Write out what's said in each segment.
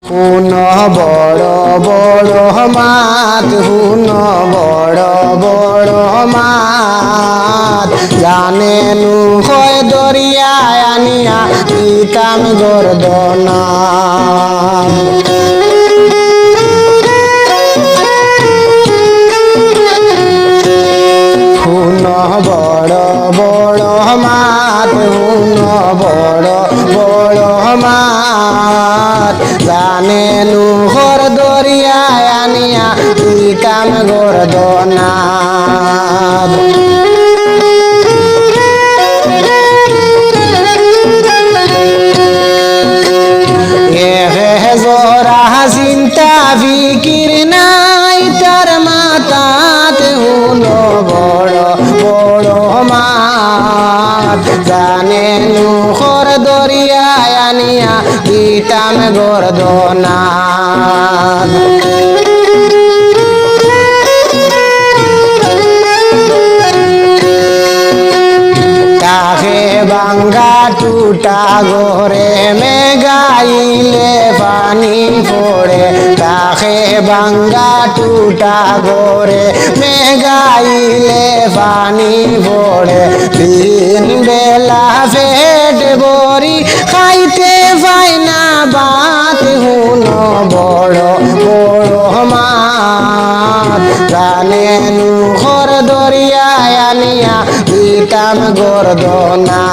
হুন বড় বড় মাত হুন বড় বড় মাত জানে নু হয় দরিয়ায় আনিয়া পিতাম গর্দনা হুন বড় বড় মাত হুন বড় বড় মাত জানে নু হর দরিয়ায় আনিয়া পিতাম গর্দনা জোরা চিন্তা ফিকির নাই তার মাতাত হুন বড় বড় মাত জানে নুখর দরিয়ায় আনিয়া পিতাম গর্দনা তাকে বাঙ্গা টুটা ঘরে মেঘাইলে পানি পড়ে তাকে বাঙ্গা টুটা ঘরে মেঘাইলে পানি পড়ে তিন বেলা পেট ভরি খাইতে পাই না বাত হুন বড় বড় মাত জানে নুখর দরিয়ায় আনিয়া পিতাম গর্দনা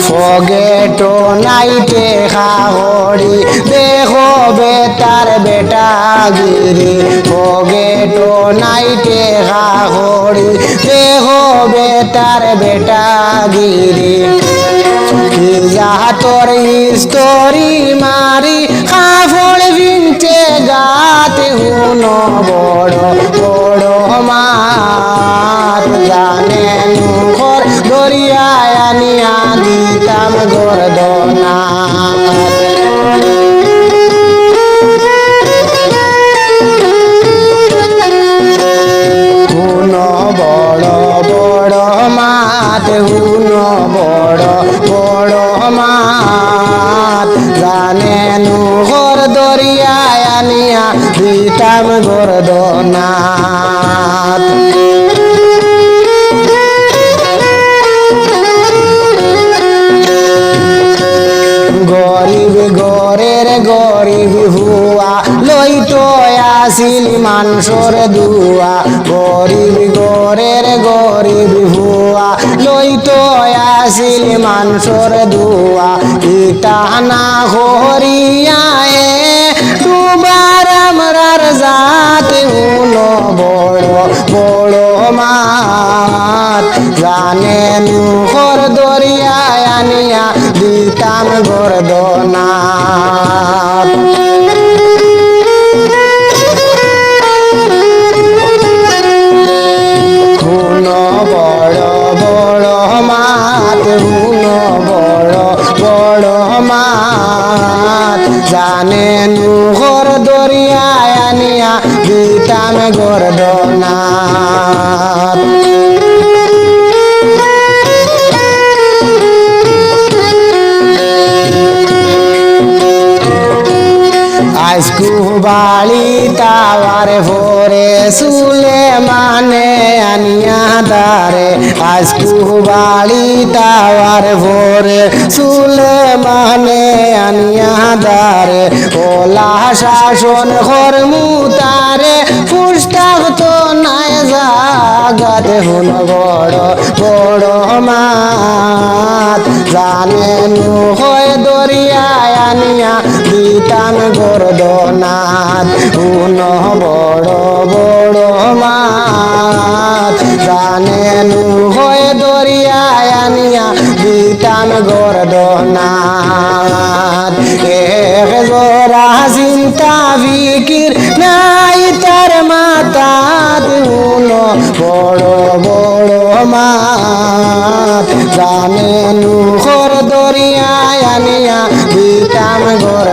ফগেটো নাইটে খাহরি দেখো বেটার বেটা গিরি ফগেটো নাইটে খাহরি দেখো বেটার বেটা গিরি তোর স্তরি মারি কাফড় বিনতে গাতে হুন বড় বড় মাত জানে নুখর দরিয়ায় আনিয়া দিতাম গর্দনা হুন বড় বড় মাত হুন বড় বড় মাত জানে নুখর দরিয়ায় আনিয়া দিতাম গর্দনা গরিব গরের গরিব হুয়া লইতো আসিল মানসর দুয়া গরিব গরের গরিব হুয়া লইতো আসিল মানসর দুয়া ইটা না হরিয়ায় তুবার আমরার জাত হুন বড় বড় মাত জানে নুখর দরিয়ায় আনিয়া দিতাম গর্দনা হুন বড় বড় মাত হুন বড় বড় মাত জানে নুখর দরিয়ায় আনিয়া দিতাম গর্দনা আজকু বাড়ি তাওয়ার ভোরে সুলে মানে আনিয়া দারে আজকু বাড়ি তাওয়ার ভোরে সুলে মানে আনিয়া দারে ওলা শাসন ঘর মুতারে পুস্তক তো নাই জাগাতে হুন বড় বড় মাত জানে নু হয় দরিয়ায় আনিয়া দিতাম গর্দনাথ হুন বড় বড় মাত জানে নু হয় দরিয়ায় আনিয়া দিতাম গর্দনাথ এক জোড়া চিন্তা ফিকির নাই তার মাতাত হুন বড় বড় মাত জানে নুখর দরিয়ায় ঘর